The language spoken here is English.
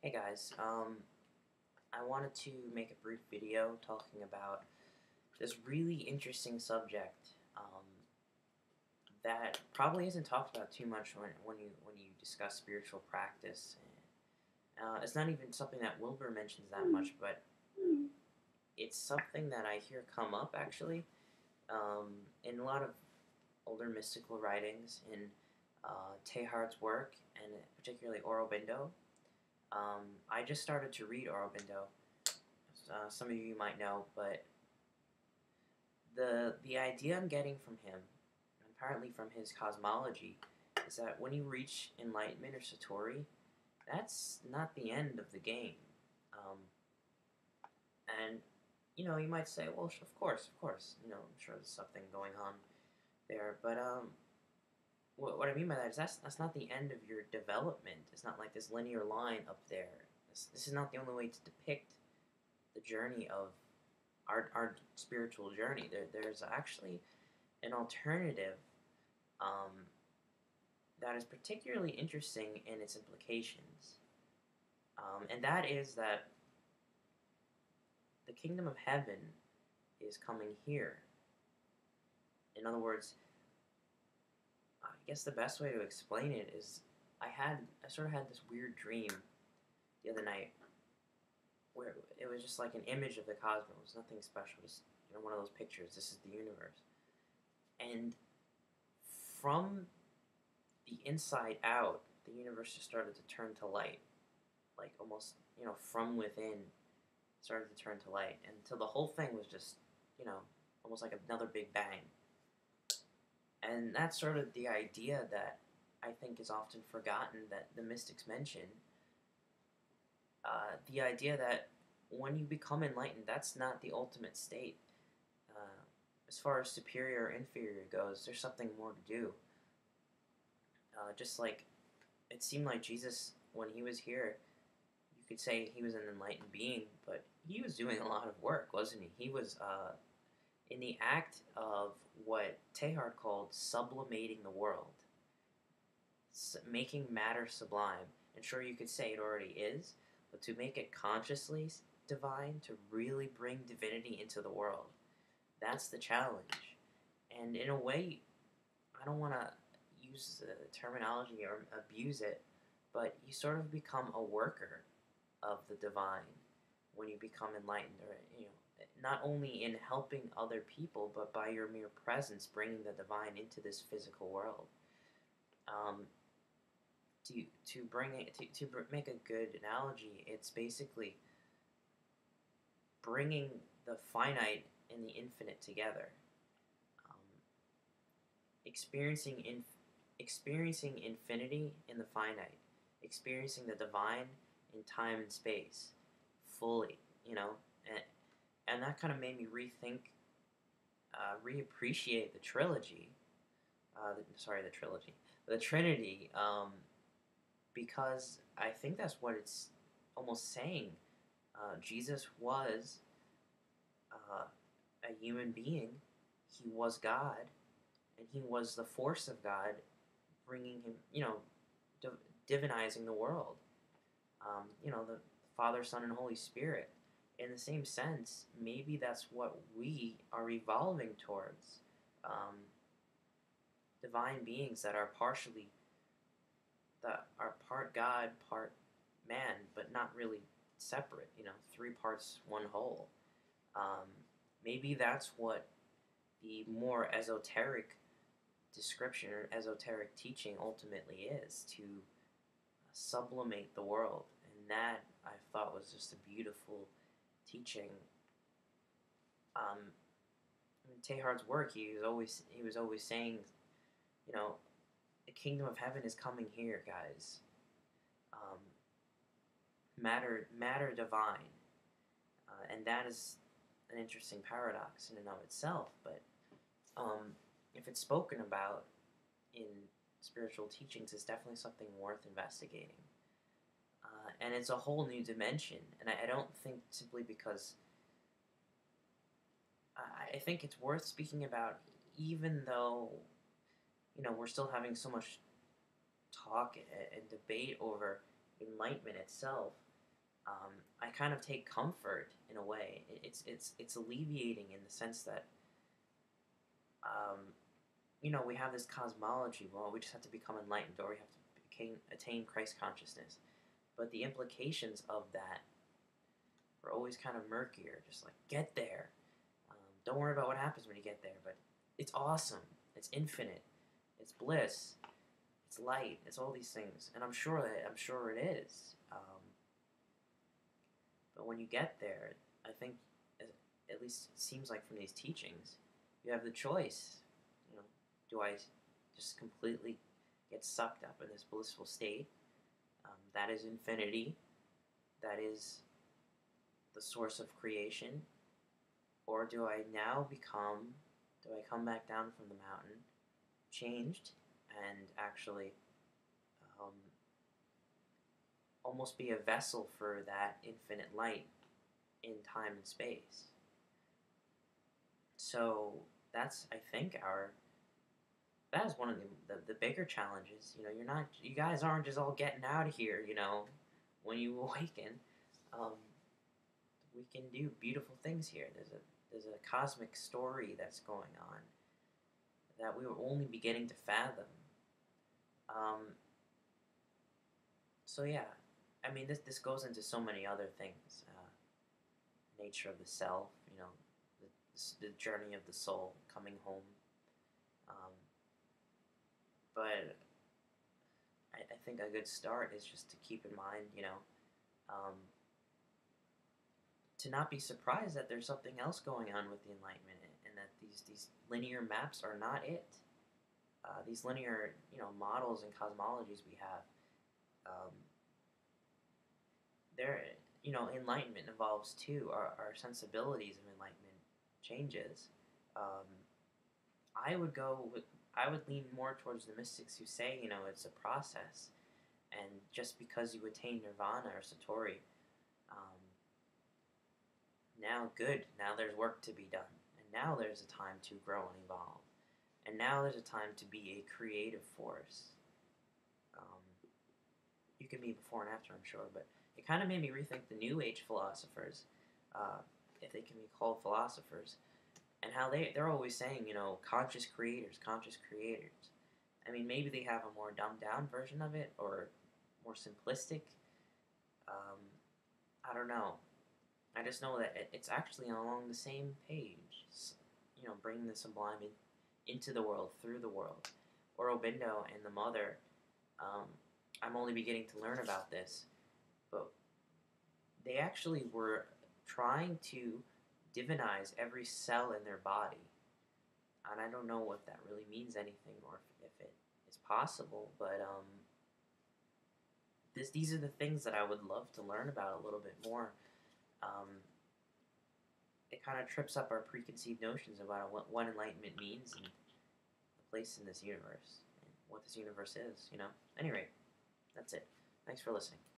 Hey guys, I wanted to make a brief video talking about this really interesting subject that probably isn't talked about too much when you discuss spiritual practice. It's not even something that Wilbur mentions that much, but it's something that I hear come up actually in a lot of older mystical writings in Teilhard's work, and particularly Aurobindo. I just started to read Aurobindo. Some of you might know, but the idea I'm getting from him, and apparently from his cosmology, is that when you reach enlightenment or satori, that's not the end of the game. Um, and you might say, well, of course, I'm sure there's something going on there, but what I mean by that is that's not the end of your development. It's not like this linear line up there. This is not the only way to depict the journey of our spiritual journey. There's actually an alternative um, that is particularly interesting in its implications, and that is that the kingdom of heaven is coming here. In other words, I guess the best way to explain it is I sort of had this weird dream the other night where it was just like an image of the cosmos, nothing special, just one of those pictures. This is the universe, and from the inside out, the universe just started to turn to light, like almost from within, started to turn to light, until the whole thing was just almost like another big bang. And that's sort of the idea that I think is often forgotten that the mystics mention. The idea that when you become enlightened, that's not the ultimate state. As far as superior or inferior goes, there's something more to do. Just like it seemed like Jesus, when he was here, you could say he was an enlightened being, but he was doing a lot of work, wasn't he? He was in the act of what Teilhard called sublimating the world, making matter sublime. And sure, you could say it already is, but to make it consciously divine, to really bring divinity into the world, that's the challenge. And in a way, I don't want to use the terminology or abuse it, but you sort of become a worker of the divine when you become enlightened, or not only in helping other people, but by your mere presence, bringing the divine into this physical world. Um, to bring it to make a good analogy, it's basically bringing the finite and the infinite together, um, experiencing experiencing infinity in the finite, experiencing the divine in time and space fully, and that kind of made me rethink, reappreciate the trilogy, the Trinity, because I think that's what it's almost saying. Jesus was uh, a human being. He was God, and he was the force of God, bringing him, divinizing the world. The Father, Son, and Holy Spirit. In the same sense, maybe that's what we are evolving towards. Um, Divine beings that are part God, part man, but not really separate. Three parts, one whole. Um, Maybe that's what the more esoteric description or esoteric teaching ultimately is, to sublimate the world. And that I thought was just a beautiful teaching. In Teilhard's work, he was always saying, you know, the kingdom of heaven is coming here, guys. Um, matter divine, and that is an interesting paradox in and of itself. But if it's spoken about in spiritual teachings, it's definitely something worth investigating. And it's a whole new dimension, and I don't think simply because I think it's worth speaking about, even though we're still having so much talk and debate over enlightenment itself. I kind of take comfort in a way. It's alleviating in the sense that um, we have this cosmology. Well, we just have to become enlightened, or we have to attain Christ consciousness. But the implications of that are always kind of murkier. Just like get there. Don't worry about what happens when you get there. But it's awesome. It's infinite. It's bliss. It's light. It's all these things, and I'm sure it is. But when you get there, I think, at least it seems like from these teachings, you have the choice. You know, do I just completely get sucked up in this blissful state? That is infinity. That is the source of creation. Or do I now become? Do I come back down from the mountain, changed, and actually um, almost be a vessel for that infinite light in time and space? So that's, I think, that is one of the bigger challenges. You guys aren't just all getting out of here. When you awaken, um, we can do beautiful things here. There's a cosmic story that's going on that we were only beginning to fathom. Um, so yeah, I mean, this goes into so many other things. Nature of the self, the journey of the soul coming home. Um, but I think a good start is just to keep in mind, um, to not be surprised that there's something else going on with the Enlightenment, and that these linear maps are not it. These linear, models and cosmologies we have, um, they're, enlightenment evolves too. Our sensibilities of enlightenment changes. Um, I would go with, I would lean more towards the mystics who say, it's a process, and just because you attain nirvana or satori, um, now good, now there's work to be done, and now there's a time to grow and evolve, and now there's a time to be a creative force. Um, you can be before and after, I'm sure, but it kind of made me rethink the New Age philosophers, uh, if they can be called philosophers, and how they're always saying, conscious creators, conscious creators. I mean, maybe they have a more dumbed down version of it, or more simplistic. Um, I don't know. I just know that it's actually along the same page. Bringing the sublime into the world, through the world. Aurobindo and the Mother. Um, I'm only beginning to learn about this, but they actually were trying to divinize every cell in their body. And I don't know what that really means anything, or if it is possible, but these are the things that I would love to learn about a little bit more. Um, it kind of trips up our preconceived notions about what enlightenment means, and the place in this universe, and what this universe is. Anyway, that's it. Thanks for listening.